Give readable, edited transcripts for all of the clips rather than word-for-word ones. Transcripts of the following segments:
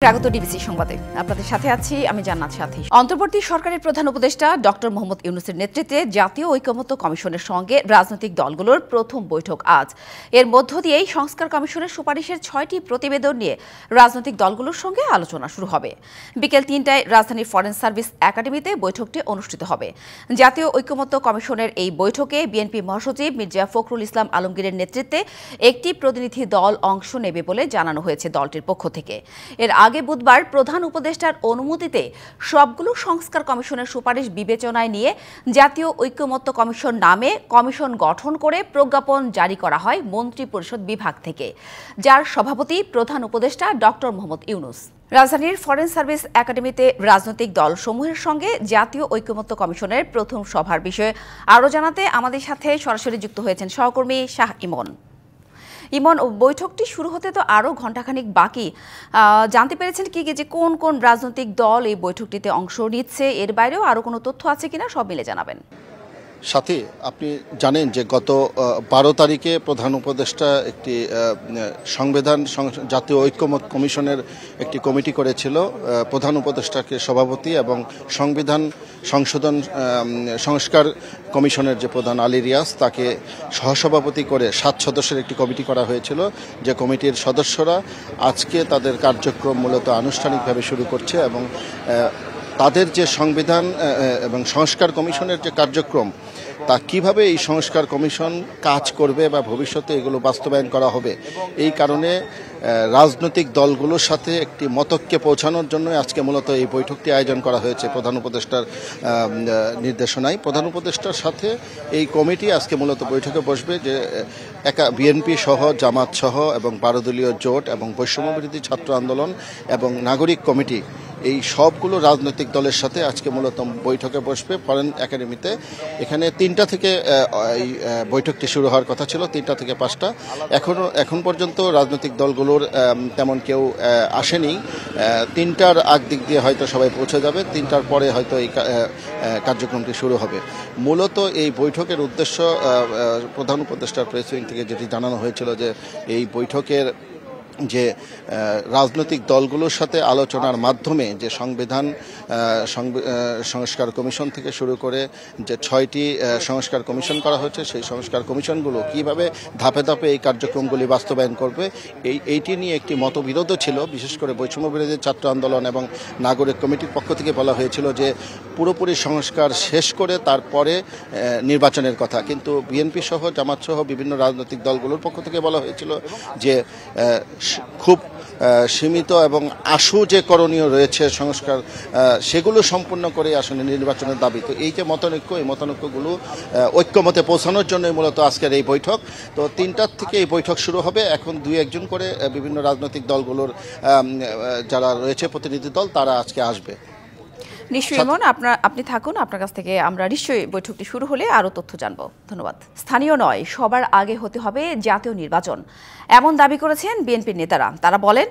স্বাগত ডিবিসি সংবাদে আপনাদের সাথে আছি আমি জান্নাত সাথী। অন্তর্বর্তী সরকারের প্রধান উপদেষ্টা ডক্টর মোহাম্মদ ইউনূসের নেতৃত্বে জাতীয় ঐকমত্য কমিশনের সঙ্গে রাজনৈতিক দলগুলোর প্রথম বৈঠক আজ। এর মধ্য দিয়েই সংস্কার কমিশনের সুপারিশের ৬টি প্রতিবেদন নিয়ে রাজনৈতিক দলগুলোর সঙ্গে আলোচনা শুরু হবে। বিকেল ৩টায় রাজধানীর ফরেন সার্ভিস একাডেমিতে বৈঠকটি অনুষ্ঠিত হবে। জাতীয় ঐকমত্য কমিশনের এই বৈঠকে বিএনপি মহাসচিব মির্জা ফখরুল ইসলাম আলমগীরের নেতৃত্বে একটি প্রতিনিধি দল অংশ নেবে বলে জানানো হয়েছে দলটির পক্ষ থেকে। এর আগে বুধবার প্রধান উপদেষ্টার অনুমতিতে সবগুলো সংস্কার কমিশনের সুপারিশ বিবেচনায় নিয়ে জাতীয় ঐকমত্য কমিশন নামে কমিশন গঠন করে প্রজ্ঞাপন জারি করা হয় মন্ত্রিপরিষদ বিভাগ থেকে, যার সভাপতি প্রধান উপদেষ্টা ডক্টর মোহাম্মদ ইউনূস। রাজধানীর ফরেন সার্ভিস একাডেমিতে রাজনৈতিক দলসমূহের সঙ্গে জাতীয় ঐকমত্য কমিশনের প্রথম সভার বিষয়ে আরও জানাতে আমাদের সাথে সরাসরি যুক্ত হয়েছেন সহকর্মী শাহ ইমন। ইমন, বৈঠকটি শুরু হতে তো আরও ঘণ্টাখানিক বাকি, জানতে পেরেছেন কি যে কোন কোন রাজনৈতিক দল এই বৈঠকটিতে অংশ নিচ্ছে, এর বাইরেও আরও কোনো তথ্য আছে কিনা সব মিলে জানাবেন। সাথে আপনি জানেন যে গত 12 তারিখে প্রধান উপদেষ্টা একটি সংবিধান জাতীয় ঐকমত্য কমিশনের একটি কমিটি করেছিল। প্রধান উপদেষ্টাকে সভাপতি এবং সংবিধান সংস্কার কমিশনের যে প্রধান আলী রিয়াজ তাকে সহসভাপতি করে 7 সদস্যের একটি কমিটি করা হয়েছিল। যে কমিটির সদস্যরা আজকে তাদের কার্যক্রম মূলত আনুষ্ঠানিকভাবে শুরু করছে এবং তাদের যে সংবিধান এবং সংস্কার কমিশনের যে কার্যক্রম তা কিভাবে এই সংস্কার কমিশন কাজ করবে বা ভবিষ্যতে এগুলো বাস্তবায়ন করা হবে, এই কারণে রাজনৈতিক দলগুলোর সাথে একটি মতৈক্যে পৌঁছানোর জন্য আজকে মূলত এই বৈঠকটি আয়োজন করা হয়েছে প্রধান উপদেষ্টার নির্দেশনায়। প্রধান উপদেষ্টার সাথে এই কমিটি আজকে মূলত বৈঠকে বসবে, যে বিএনপি সহ জামাত সহ এবং 12 দলীয় জোট এবং বৈষম্যবিরোধী ছাত্র আন্দোলন এবং নাগরিক কমিটি, এই সবগুলো রাজনৈতিক দলের সাথে আজকে মূলত বৈঠকে বসবে ফরেন একাডেমিতে। এখানে 3টা থেকে এই বৈঠকটি শুরু হওয়ার কথা ছিল, 3টা থেকে 5টা। এখন পর্যন্ত রাজনৈতিক দলগুলোর তেমন কেউ আসেনি। 3টার আগ দিক দিয়ে হয়তো সবাই পৌঁছে যাবে, 3টার পরে হয়তো এই কার্যক্রমটি শুরু হবে। মূলত এই বৈঠকের উদ্দেশ্য প্রধান উপদেষ্টার প্রেস উইং থেকে যেটি জানানো হয়েছিল যে এই বৈঠকের যে রাজনৈতিক দলগুলোর সাথে আলোচনার মাধ্যমে যে সংবিধান সংস্কার কমিশন থেকে শুরু করে যে 6টি সংস্কার কমিশন করা হয়েছে, সেই সংস্কার কমিশনগুলো কিভাবে ধাপে ধাপে এই কার্যক্রমগুলি বাস্তবায়ন করবে, এইটি নিয়ে একটি মতবিরোধও ছিল। বিশেষ করে বৈষম্যবিরোধী ছাত্র আন্দোলন এবং নাগরিক কমিটির পক্ষ থেকে বলা হয়েছিল যে পুরোপুরি সংস্কার শেষ করে তারপরে নির্বাচনের কথা, কিন্তু বিএনপি সহ জামাত সহ বিভিন্ন রাজনৈতিক দলগুলোর পক্ষ থেকে বলা হয়েছিল যে খুব সীমিত এবং আশু যে করণীয় রয়েছে সংস্কার, সেগুলো সম্পূর্ণ করে আসলে নির্বাচনের দাবি। তো এই যে মতানৈক্য, এই মতানৈক্যগুলো ঐক্যমতে পৌঁছানোর জন্যই মূলত আজকের এই বৈঠক। তো 3টার থেকে এই বৈঠক শুরু হবে। এখন 2-1 করে বিভিন্ন রাজনৈতিক দলগুলোর যারা রয়েছে প্রতিনিধি দল, তারা আজকে আসবে। নিশ্চয়ই এমন, আপনি থাকুন, আপনার কাছ থেকে আমরা নিশ্চয়ই বৈঠকটি শুরু হলে আরও তথ্য জানব। ধন্যবাদ। স্থানীয় নয়, সবার আগে হতে হবে জাতীয় নির্বাচন, এমন দাবি করেছেন বিএনপির নেতারা। তারা বলেন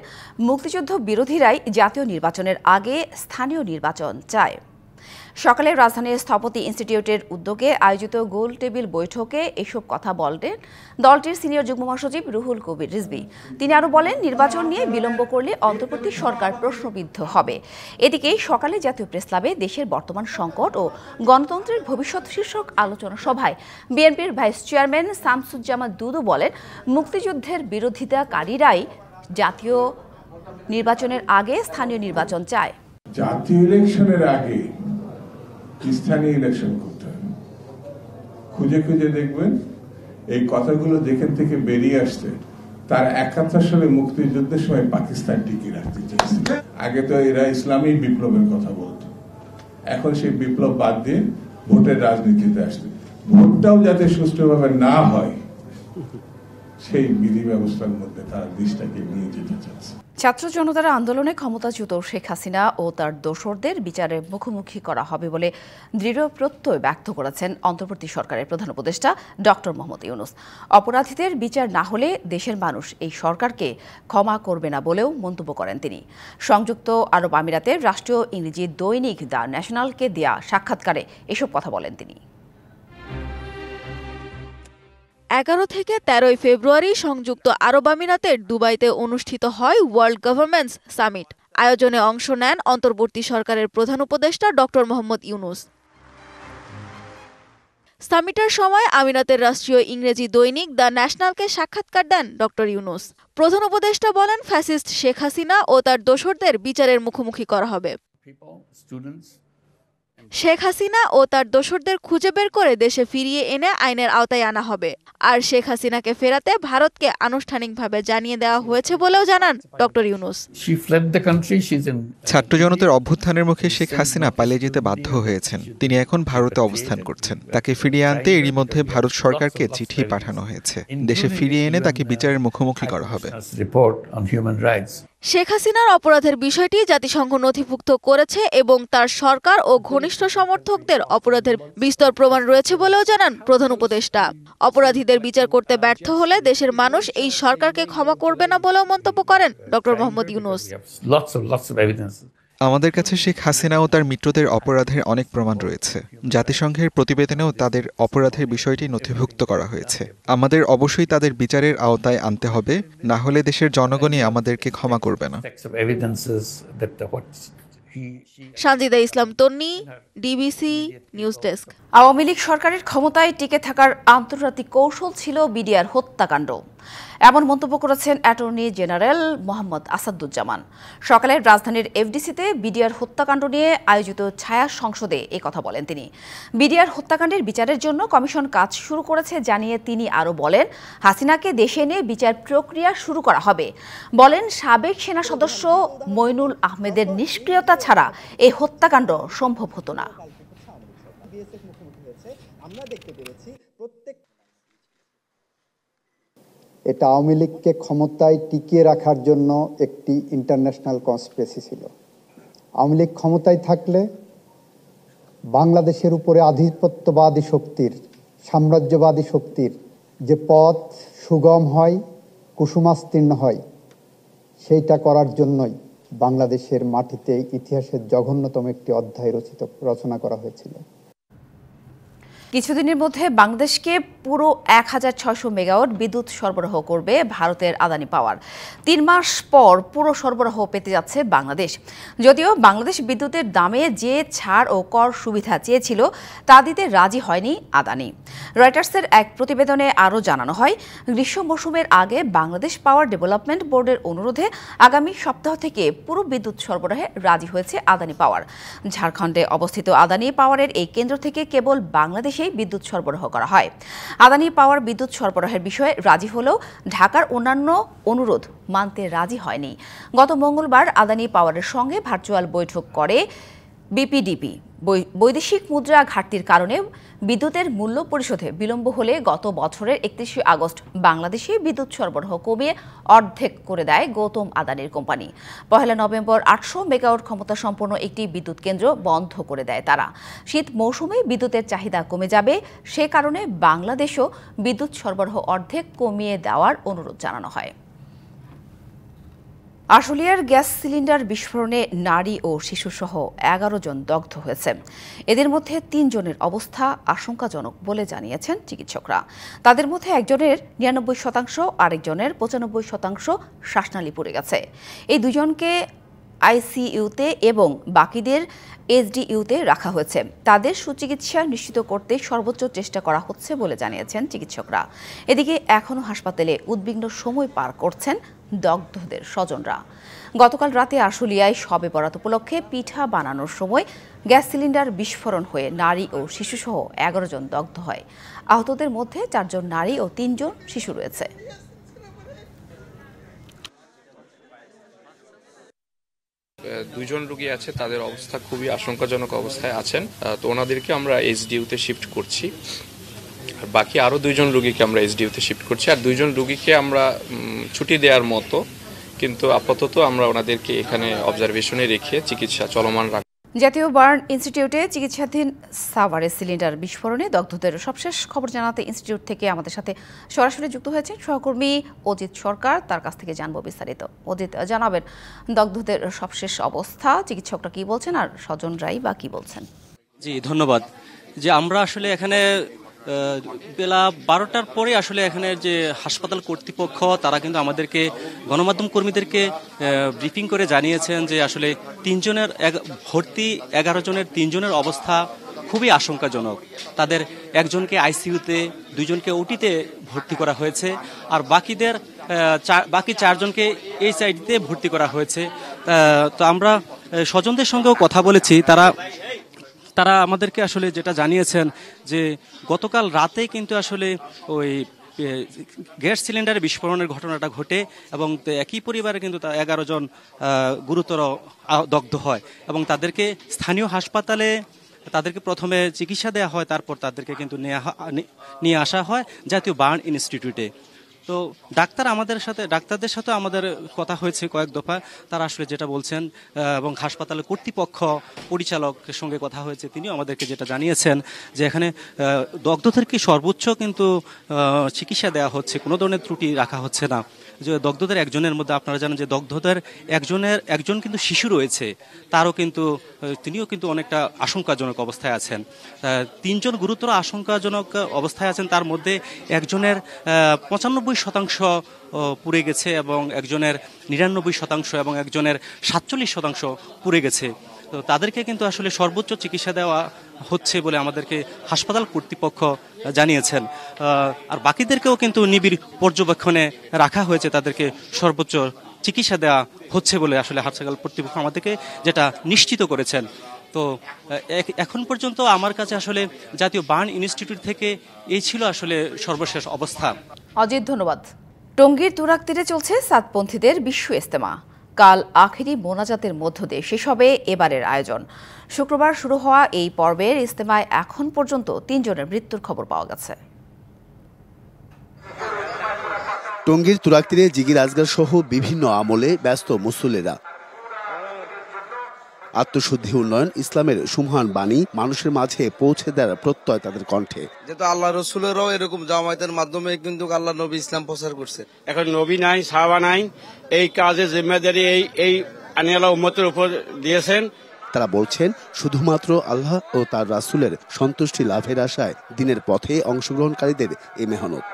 মুক্তিযুদ্ধ বিরোধীরাই জাতীয় নির্বাচনের আগে স্থানীয় নির্বাচন চায়। সকালে রাজধানীর স্থপতি ইনস্টিটিউটের উদ্যোগে আয়োজিত গোল টেবিল বৈঠকে এসব কথা বলেন দলটির সিনিয়র যুগ্ম মহাসচিব রুহুল কবির রিজভী। তিনি আরও বলেন নির্বাচন নিয়ে বিলম্ব করলে অন্তর্বর্তী সরকার প্রশ্নবিদ্ধ হবে। এদিকে সকালে জাতীয় প্রেসক্লাবে দেশের বর্তমান সংকট ও গণতন্ত্রের ভবিষ্যৎ শীর্ষক আলোচনা সভায় বিএনপির ভাইস চেয়ারম্যান শামসুজ্জামান দুদু বলেন মুক্তিযুদ্ধের বিরোধিতাকারীরাই জাতীয় নির্বাচনের আগে স্থানীয় নির্বাচন চায়। জাতীয় ইলেকশনের আগে স্থানীয় ইলেকশন করতে হবে। খুঁজে খুঁজে দেখবেন এই কথাগুলো যেখান থেকে বেরিয়ে আসছে তার 71 সালে মুক্তিযুদ্ধের সময় পাকিস্তান টিকিয়ে রাখতে চাইছে। আগে তো এরা ইসলামী বিপ্লবের কথা বলতো, এখন সেই বিপ্লব বাদ দিয়ে ভোটের রাজনীতিতে আসছে। ভোটটাও যাতে সুষ্ঠুভাবে না হয় সেই বিধি ব্যবস্থার মধ্যে তারা দেশটাকে নিয়ে যেতে চাচ্ছে। ছাত্র জনতার আন্দোলনে ক্ষমতাচ্যুত শেখ হাসিনা ও তার দোসরদের বিচারের মুখোমুখি করা হবে বলে দৃঢ় প্রত্যয় ব্যক্ত করেছেন অন্তর্বর্তী সরকারের প্রধান উপদেষ্টা ডক্টর মোহাম্মদ ইউনূস। অপরাধীদের বিচার না হলে দেশের মানুষ এই সরকারকে ক্ষমা করবে না বলেও মন্তব্য করেন তিনি। সংযুক্ত আরব আমিরাতের রাষ্ট্রীয় ইংরেজি দৈনিক দ্য ন্যাশনালকে দেয়া সাক্ষাৎকারে এসব কথা বলেন তিনি। 11 থেকে 13 ফেব্রুয়ারি সংযুক্ত আরব আমিরাতের দুবাইতে অনুষ্ঠিত হয় ওয়ার্ল্ড গভর্নেন্স সামিট। আয়োজনে অংশ নেন অন্তর্বর্তী সরকারের প্রধান উপদেষ্টা ডক্টর মোহাম্মদ ইউনূস। সামিটের সময় আমিরাতের রাষ্ট্রীয় ইংরেজি দৈনিক দ্য ন্যাশনালকে সাক্ষাৎকার দেন ডক্টর ইউনূস। প্রধান উপদেষ্টা বলেন, ফ্যাসিস্ট শেখ হাসিনা ও তার দোসরদের বিচারের মুখোমুখি করা হবে। শেখ হাসিনা ও তার দোসরদের খুঁজে বের করে দেশে ফিরিয়ে এনে আইনের আওতায় আনা হবে। আর শেখ হাসিনাকে ফেরাতে ভারতকে আনুষ্ঠানিকভাবে জানিয়ে দেওয়া হয়েছে বলেও জানান ডক্টর ইউনূস। ছাত্র জনতার অভ্যুত্থানের মুখে শেখ হাসিনা পালিয়ে যেতে বাধ্য হয়েছেন। তিনি এখন ভারতে অবস্থান করছেন। তাকে ফিরিয়ে আনতে এরই মধ্যে ভারত সরকারকে চিঠি পাঠানো হয়েছে। দেশে ফিরিয়ে এনে তাকে বিচারের মুখোমুখি করা হবে। শেখ হাসিনার অপরাধের বিষয়টি জাতিসংঘ নথিভুক্ত করেছে এবং তার সরকার ও ঘনিষ্ঠ সমর্থকদের অপরাধের বিস্তর প্রমাণ রয়েছে বলেও জানান প্রধান উপদেষ্টা। অপরাধীদের বিচার করতে ব্যর্থ হলে দেশের মানুষ এই সরকারকে ক্ষমা করবে না বলেও মন্তব্য করেন ডক্টর মোহাম্মদ ইউনূস। আমাদের কাছে শেখ হাসিনা ও তার মিত্রদের অপরাধের অনেক প্রমাণ রয়েছে। জাতিসংঘের প্রতিবেদনেও তাদের অপরাধের বিষয়টি নথিভুক্ত করা হয়েছে। আমাদের অবশ্যই তাদের বিচারের আওতায় আনতে হবে, না হলে দেশের জনগণই আমাদেরকে ক্ষমা করবে না। Sanjida Islam Tonni, DBC news desk. Awami League সরকারের ক্ষমতায় টিকে থাকার আন্তর্জাতিক কৌশল ছিল বিডিআর হত্যাকাণ্ড, এমন মন্তব্য করেছেন অ্যাটর্নি জেনারেল মোহাম্মদ আসাদুজ্জামান। সকালে রাজধানীর এফডিসিতে বিডিআর হত্যাকাণ্ড নিয়ে আয়োজিত ছায়া সংসদে কথা বলেন তিনি। বিডিআর হত্যাকাণ্ডের বিচারের জন্য কমিশন কাজ শুরু করেছে জানিয়ে তিনি আরও বলেন, হাসিনাকে দেশে এনে বিচার প্রক্রিয়া শুরু করা হবে। বলেন, সাবেক সেনা সদস্য মইনুল আহমেদের নিষ্ক্রিয়তা ছাড়া এই হত্যাকাণ্ড সম্ভব হতো না। এটা আওয়ামী লীগকে ক্ষমতায় টিকিয়ে রাখার জন্য একটি ইন্টারন্যাশনাল কনস্পিরেসি ছিল। আওয়ামী লীগ ক্ষমতায় থাকলে বাংলাদেশের উপরে আধিপত্যবাদী শক্তির, সাম্রাজ্যবাদী শক্তির যে পথ সুগম হয়, কুসুমাস্তীর্ণ হয়, সেইটা করার জন্যই বাংলাদেশের মাটিতে ইতিহাসের জঘন্যতম একটি অধ্যায় রচনা করা হয়েছিল। কিছুদিনের মধ্যে বাংলাদেশকে পুরো 1600 মেগাওয়াট বিদ্যুৎ সরবরাহ করবে ভারতের আদানি পাওয়ার। 3 মাস পর পুরো সরবরাহ পেতে যাচ্ছে বাংলাদেশ। যদিও বাংলাদেশ বিদ্যুতের দামে যে ছাড় ও কর সুবিধা চেয়েছিল তা দিতে রাজি হয়নি আদানি। রয়টার্সের এক প্রতিবেদনে আরও জানানো হয়, গ্রীষ্ম মৌসুমের আগে বাংলাদেশ পাওয়ার ডেভেলপমেন্ট বোর্ডের অনুরোধে আগামী সপ্তাহ থেকে পুরো বিদ্যুৎ সরবরাহে রাজি হয়েছে আদানি পাওয়ার। ঝাড়খণ্ডে অবস্থিত আদানি পাওয়ারের এই কেন্দ্র থেকে কেবল বাংলাদেশেই বিদ্যুৎ সরবরাহ করা হয়। আদানি পাওয়ার বিদ্যুৎ সরবরাহের বিষয়ে রাজি হলেও ঢাকার অন্যান্য অনুরোধ মানতে রাজি হয়নি। গত মঙ্গলবার আদানি পাওয়ারের সঙ্গে ভার্চুয়াল বৈঠক করে বিপিডিপি। বৈদেশিক মুদ্রা ঘাটতির কারণে বিদ্যুতের মূল্য পরিশোধে বিলম্ব হলে গত বছরের 31 আগস্ট বাংলাদেশে বিদ্যুৎ সরবরাহ কমিয়ে অর্ধেক করে দেয় গৌতম আদানির কোম্পানি। 1 নভেম্বর 800 মেগাওয়াট ক্ষমতা সম্পন্ন একটি বিদ্যুৎ কেন্দ্র বন্ধ করে দেয় তারা। শীত মৌসুমে বিদ্যুতের চাহিদা কমে যাবে, সে কারণে বাংলাদেশও বিদ্যুৎ সরবরাহ অর্ধেক কমিয়ে দেওয়ার অনুরোধ জানানো হয়। আশুলিয়ার গ্যাস সিলিন্ডার বিস্ফোরণে নারী ও শিশুসহ 11 জন দগ্ধ হয়েছে। এদের মধ্যে 3 জনের অবস্থা আশঙ্কাজনক বলে জানিয়েছেন চিকিৎসকরা। তাদের মধ্যে একজনের 99%, আরেকজনের 95% শ্বাসনালী পড়ে গেছে। এই দুজনকে আইসিইউতে এবং বাকিদের এসডিইউতে রাখা হয়েছে। তাদের সুচিকিৎসা নিশ্চিত করতে সর্বোচ্চ চেষ্টা করা হচ্ছে বলে জানিয়েছেন চিকিৎসকরা। এদিকে এখনও হাসপাতালে উদ্বিগ্ন সময় পার করছেন দগ্ধদের স্বজনরা। গতকাল রাতে আশুলিয়ায় শবে বরাত উপলক্ষে পিঠা বানানোর সময় গ্যাস সিলিন্ডার বিস্ফোরণ হয়ে নারী ও শিশুসহ 11 জন দগ্ধ হয়। আহতদের মধ্যে 4 জন নারী ও 3 জন শিশু রয়েছে। দুইজন রোগী আছে, তাদের অবস্থা খুবই আশঙ্কাজনক অবস্থায় আছেন। তো ওনাদেরকে আমরা এসডিইউতে শিফট করছি। আর বাকি আরও 2 জন রোগীকে আমরা এসডিইউতে শিফট করছি। আর 2 জন রোগীকে আমরা ছুটি দেওয়ার মতো, কিন্তু আপাতত আমরা ওনাদেরকে এখানে অবজারভেশনে রেখে চিকিৎসা চলমান রাখি। জাতীয় বার্ন ইনস্টিটিউটে চিকিৎসাধীন সাভারে সিলিন্ডার বিস্ফোরণে দগ্ধদের সবশেষ খবর জানাতে ইনস্টিটিউট থেকে আমাদের সাথে সরাসরি যুক্ত হয়েছেন সহকর্মী অজিত সরকার। তার কাছ থেকে জানবো বিস্তারিত। অজিত, জানাবেন দগ্ধদের সবশেষ অবস্থা, চিকিৎসকরা কি বলছেন আর স্বজনরাই বা কি বলছেন? জি ধন্যবাদ। যে আমরা আসলে এখানে বেলা 12টার পরে আসলে এখানে যে হাসপাতাল কর্তৃপক্ষ তারা কিন্তু আমাদেরকে গণমাধ্যম কর্মীদেরকে ব্রিফিং করে জানিয়েছেন যে আসলে 11 জনের 3 জনের অবস্থা খুবই আশঙ্কাজনক। তাদের একজনকে আইসিইউতে, 2জনকে ওটিতে ভর্তি করা হয়েছে, আর বাকি 4 জনকে এইচআইডিতে ভর্তি করা হয়েছে। তো আমরা স্বজনদের সঙ্গেও কথা বলেছি, তারা আমাদেরকে আসলে যেটা জানিয়েছেন যে গতকাল রাতে কিন্তু আসলে ওই গ্যাস সিলিন্ডারে বিস্ফোরণের ঘটনাটা ঘটে এবং একই পরিবারে কিন্তু 11 জন গুরুতর দগ্ধ হয় এবং তাদেরকে স্থানীয় হাসপাতালে প্রথমে চিকিৎসা দেওয়া হয়, তারপর তাদেরকে কিন্তু নিয়ে আসা হয় জাতীয় বার্ন ইনস্টিটিউটে। তো ডাক্তারদের সাথে আমাদের কথা হয়েছে কয়েক দফা। তারা আসলে যেটা বলছেন এবং হাসপাতালের কর্তৃপক্ষ পরিচালকের সঙ্গে কথা হয়েছে, তিনিও আমাদেরকে যেটা জানিয়েছেন যে এখানে দগ্ধদেরকে সর্বোচ্চ কিন্তু চিকিৎসা দেওয়া হচ্ছে, কোনো ধরনের ত্রুটি রাখা হচ্ছে না। যে দগ্ধদের একজনের মধ্যে আপনারা জানেন যে দগ্ধদের একজন কিন্তু শিশু রয়েছে, তিনিও কিন্তু অনেকটা আশঙ্কাজনক অবস্থায় আছেন। 3 জন গুরুতর আশঙ্কাজনক অবস্থায় আছেন, তার মধ্যে একজনের 95% পুড়ে গেছে এবং একজনের 99% এবং একজনের 47% পুড়ে গেছে। তো তাদেরকে কিন্তু আসলে সর্বোচ্চ চিকিৎসা দেওয়া হচ্ছে বলে আমাদেরকে হাসপাতাল কর্তৃপক্ষ জানিয়েছেন। আর বাকিদেরকেও কিন্তু নিবিড় পর্যবেক্ষণে রাখা হয়েছে, তাদেরকে সর্বোচ্চ চিকিৎসা দেওয়া হচ্ছে বলে আসলে হাসপাতাল কর্তৃপক্ষ আমাদেরকে যেটা নিশ্চিত করেছেন। তো এখন পর্যন্ত আমার কাছে আসলে জাতীয় বার্ন ইনস্টিটিউট থেকে এই ছিল আসলে সর্বশেষ অবস্থা। অজিত, ধন্যবাদ। টঙ্গীর তুরাগ তীরে চলছে সাতপন্থীদের বিশ্ব ইজতেমা। কাল আখেরি মোনাজাতের মধ্য দিয়ে শেষ হবে এবারের আয়োজন। শুক্রবার শুরু হওয়া এই পর্বের ইজতেমায় এখন পর্যন্ত 3 জনের মৃত্যুর খবর পাওয়া গেছে। টঙ্গীর তুরাগ তীরে জিগির আজগার সহ বিভিন্ন আমলে ব্যস্ত মুসল্লিরা। আত্মশুদ্ধি, উন্নয়ন, ইসলামের সুমহান বাণী মানুষের মাঝে পৌঁছে দেওয়ার প্রত্যয় তাদের কণ্ঠে। যেহেতু আল্লাহ রসুলেরও এরকম জামায়াতের মাধ্যমে কিন্তু আল্লাহ নবী ইসলাম প্রচার করছে। এখন নবী নাই, সাহাবা নাই, এই কাজে জিম্মেদারি এই আনিয়াল্লাহ উম্মতের উপর দিয়েছেন। তারা বলছেন শুধুমাত্র আল্লাহ ও তার রাসূলের সন্তুষ্টি লাভের আশায় দিনের পথে অংশগ্রহণকারীদের এই মেহনত।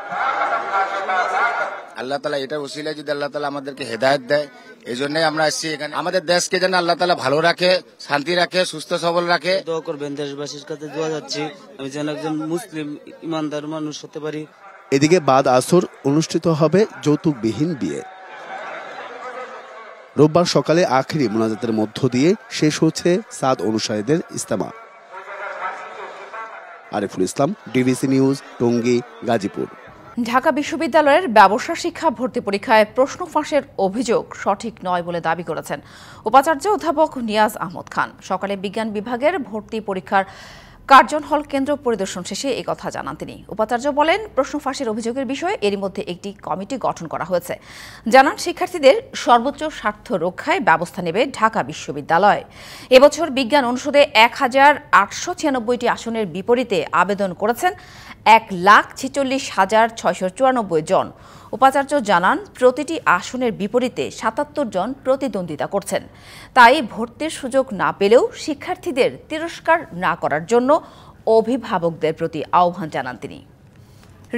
আল্লাহ তাআলা এটা ওসিলায় যদি আল্লাহ তাআলা আমাদেরকে হেদায়েত দেয়, এই জন্যই আমরা আসছি এখানে। আমাদের দেশকে যেন আল্লাহ তাআলা ভালো রাখে, শান্তি রাখে, সুস্থ সবল রাখে। দোয়া করবেন, দেশবাসীর কাছে দোয়া যাচ্ছি আমি যেন একজন মুসলিম ইমানদার মানুষ হতে পারি। এদিকে বাদ আসর অনুষ্ঠিত হবে যৌতুকবিহীন বিয়ে। রোববার সকালে আখেরি মোনাজাতের মধ্য দিয়ে শেষ হচ্ছে সাদ অনুসারীদের ইজতেমা। Ariful Islam, DBC news, Tongi, Gazipur. ঢাকা বিশ্ববিদ্যালয়ের ব্যবসা শিক্ষা ভর্তি পরীক্ষায় প্রশ্ন ফাঁসের অভিযোগ সঠিক নয় বলে দাবি করেছেন উপাচার্য অধ্যাপক নিয়াজ আহমদ খান। সকালে বিজ্ঞান বিভাগের ভর্তি পরীক্ষার কার্জন হল কেন্দ্র পরিদর্শন শেষে এই কথা জানান তিনি। উপাচার্য বলেন, প্রশ্ন ফাঁসের অভিযোগের বিষয়ে এরই মধ্যে একটি কমিটি গঠন করা হয়েছে। জানান, শিক্ষার্থীদের সর্বোচ্চ স্বার্থ রক্ষায় ব্যবস্থা নেবে ঢাকা বিশ্ববিদ্যালয়। এবছর বিজ্ঞান অনুষদে 1896টি আসনের বিপরীতে আবেদন করেছেন 1,46,694 জন। উপাচার্য জানান, প্রতিটি আসনের বিপরীতে 77 জন প্রতিদ্বন্দ্বিতা করছেন। তাই ভর্তির সুযোগ না পেলেও শিক্ষার্থীদের তিরস্কার না করার জন্য অভিভাবকদের প্রতি আহ্বান জানান তিনি।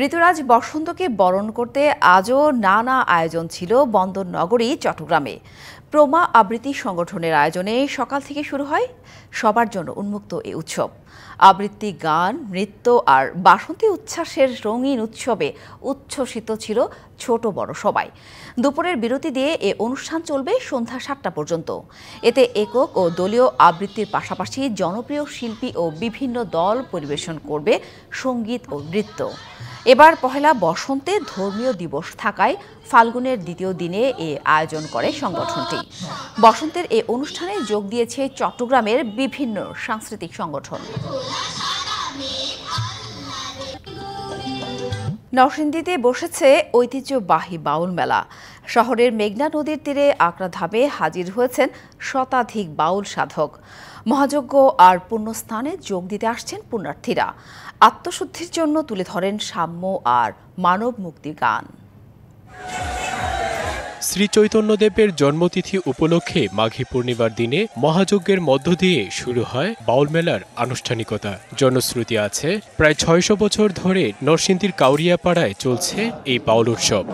ঋতুরাজ বসন্তকে বরণ করতে আজও নানা আয়োজন ছিল বন্দর নগরী চট্টগ্রামে। প্রমা আবৃত্তি সংগঠনের আয়োজনে সকাল থেকে শুরু হয় সবার জন্য উন্মুক্ত এই উৎসব। আবৃত্তি, গান, নৃত্য আর বাসন্তী উচ্ছ্বাসের রঙিন উৎসবে উচ্ছ্বসিত ছিল ছোট বড় সবাই। দুপুরের বিরতি দিয়ে এ অনুষ্ঠান চলবে সন্ধ্যা 7টা পর্যন্ত। এতে একক ও দলীয় আবৃত্তির পাশাপাশি জনপ্রিয় শিল্পী ও বিভিন্ন দল পরিবেশন করবে সঙ্গীত ও নৃত্য। এবার পহেলা বসন্তে ধর্মীয় দিবস থাকায় ফাল্গুনের দ্বিতীয় দিনে এ আয়োজন করে সংগঠনটি। বসন্তের এ অনুষ্ঠানে যোগ দিয়েছে চট্টগ্রামের বিভিন্ন সাংস্কৃতিক সংগঠন। নরসিংদীতে বসেছে ঐতিহ্যবাহী বাউল মেলা। শহরের মেঘনা নদীর তীরে আকড়াধামে হাজির হয়েছেন শতাধিক বাউল সাধক। মহাযজ্ঞ আর পুণ্যস্থানে যোগ দিতে আসছেন পুণ্যার্থীরা। আত্মশুদ্ধির জন্য তুলে ধরেন সাম্য আর মানব মুক্তির গান। শ্রী চৈতন্যদেবের জন্মতিথি উপলক্ষে মাঘী পূর্ণিমার দিনে মহাযজ্ঞের মধ্য দিয়ে শুরু হয় বাউল মেলার আনুষ্ঠানিকতা। জনশ্রুতি আছে প্রায় ৬০০ বছর ধরে নরসিংদীর কাউরিয়াপাড়ায় চলছে এই বাউল উৎসব।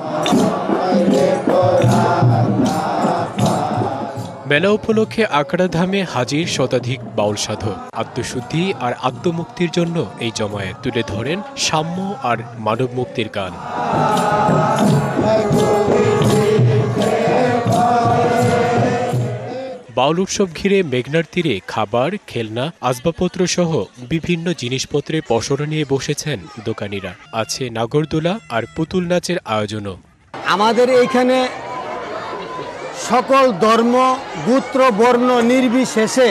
মেলা উপলক্ষে আখড়াধামে হাজির শতাধিক বাউল সাধক। আত্মশুদ্ধি আর আত্মমুক্তির জন্য এই জমায়েত তুলে ধরেন সাম্য আর মানব মুক্তির গান। বাউল উৎসব ঘিরে মেঘনার তীরে খাবার, খেলনা, আসবাবপত্র সহ বিভিন্ন জিনিসপত্রের পসরা নিয়ে বসেছেন দোকানিরা। আছে নাগরদোলা আর পুতুল নাচের আয়োজনও। আমাদের এইখানে সকল ধর্ম, গোত্র, বর্ণ নির্বিশেষে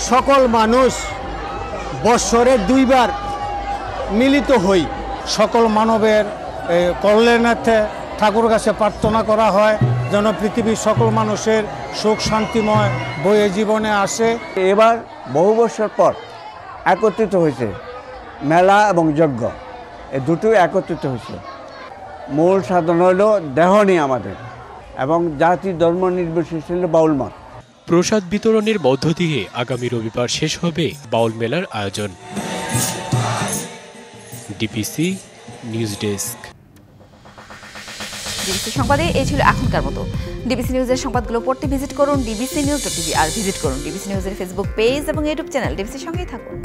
সকল মানুষ বৎসরে 2 বার মিলিত হই। সকল মানবের কল্যাণার্থে ঠাকুর কাছে প্রার্থনা করা হয় যেন পৃথিবীর সকল মানুষের সুখ শান্তিময় বয়ে জীবনে আসে। এবার বহু বছর পর একত্রিত হয়েছে মেলা এবং যজ্ঞ, এই দুটোই একত্রিত হয়েছে। মূল সাধন হল দেহ নিয়ে আমাদের, এবং জাতি ধর্ম নির্বিশেষে বাউল মত। প্রসাদ বিতরণের মধ্য দিয়ে আগামী রবিবার শেষ হবে বাউল মেলার আয়োজন। DBC news desk. ডিবিসি সংবাদে এই ছিল এখনকার মতো। ডিবিসি নিউজের সংবাদগুলো পড়তে ভিজিট করুন dbcnews.tv আর ভিজিট করুন ডিবিসি নিউজের ফেসবুক পেজ এবং ইউটিউব চ্যানেল। ডিবিসির সঙ্গেই থাকুন।